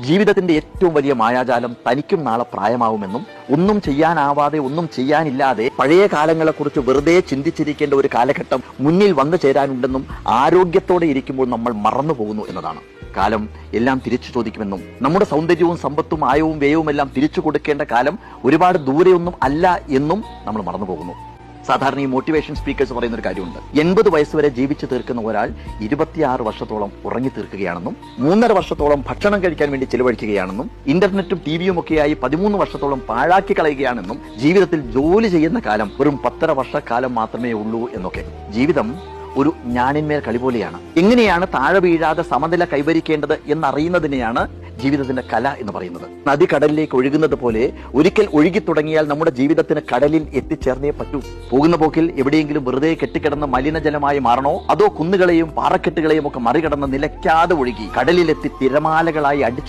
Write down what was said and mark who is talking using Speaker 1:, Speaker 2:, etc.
Speaker 1: ജീവിതത്തിന്റെ ഏറ്റവും വലിയ മായാജാലം തനിക്കും നാളെ പ്രായമാവുമെന്നും ഒന്നും ചെയ്യാനാവാതെ ഒന്നും ചെയ്യാനില്ലാതെ പഴയ കാലങ്ങളെക്കുറിച്ച് വെറുതെ ചിന്തിച്ചിരിക്കേണ്ട ഒരു കാലഘട്ടം മുന്നിൽ വന്നു ചേരാനുണ്ടെന്നും ആരോഗ്യത്തോടെ ഇരിക്കുമ്പോൾ നമ്മൾ മറന്നു പോകുന്നു എന്നതാണ്. കാലം എല്ലാം തിരിച്ചു ചോദിക്കുമെന്നും നമ്മുടെ സൗന്ദര്യവും സമ്പത്തും ആയവും വ്യയവും എല്ലാം തിരിച്ചു കൊടുക്കേണ്ട കാലം ഒരുപാട് ദൂരെയൊന്നും അല്ല എന്നും നമ്മൾ മറന്നു പോകുന്നു. സാധാരണ ഈ മോട്ടിവേഷൻ സ്പീക്കേഴ്സ് പറയുന്ന ഒരു കാര്യമുണ്ട്. 80 വയസ്സ് വരെ ജീവിച്ചു തീർക്കുന്ന ഒരാൾ 26 വർഷത്തോളം ഉറങ്ങി തീർക്കുകയാണെന്നും 3.5 വർഷത്തോളം ഭക്ഷണം കഴിക്കാൻ വേണ്ടി ചെലവഴിക്കുകയാണെന്നും ഇന്റർനെറ്റും ടിവിയും ഒക്കെയായി 13 വർഷത്തോളം പാഴാക്കി കളയുകയാണെന്നും ജീവിതത്തിൽ ജോലി ചെയ്യുന്ന കാലം വെറും 10.5 വർഷക്കാലം മാത്രമേ ഉള്ളൂ എന്നൊക്കെ. ജീവിതം ഒരു ഞാണിന്മേൽ കളി പോലെയാണ്. എങ്ങനെയാണ് താഴെ വീഴാതെ സമനില കൈവരിക്കേണ്ടത് എന്നറിയുന്നതിനെയാണ് ജീവിതത്തിന്റെ കല എന്ന് പറയുന്നത്. നദി കടലിലേക്ക് ഒഴുകുന്നത് പോലെ ഒരിക്കൽ ഒഴുകി തുടങ്ങിയാൽ നമ്മുടെ ജീവിതത്തിന് കടലിൽ എത്തിച്ചേർന്നേ പറ്റൂ. പോകുന്ന പോക്കിൽ എവിടെയെങ്കിലും വെറുതെ കെട്ടിക്കിടന്ന മലിനജലമായി മാറണോ, അതോ കുന്നുകളെയും പാറക്കെട്ടുകളെയും ഒക്കെ മറികടന്ന് നിലയ്ക്കാതെ ഒഴുകി കടലിലെത്തി തിരമാലകളായി അടിച്ചു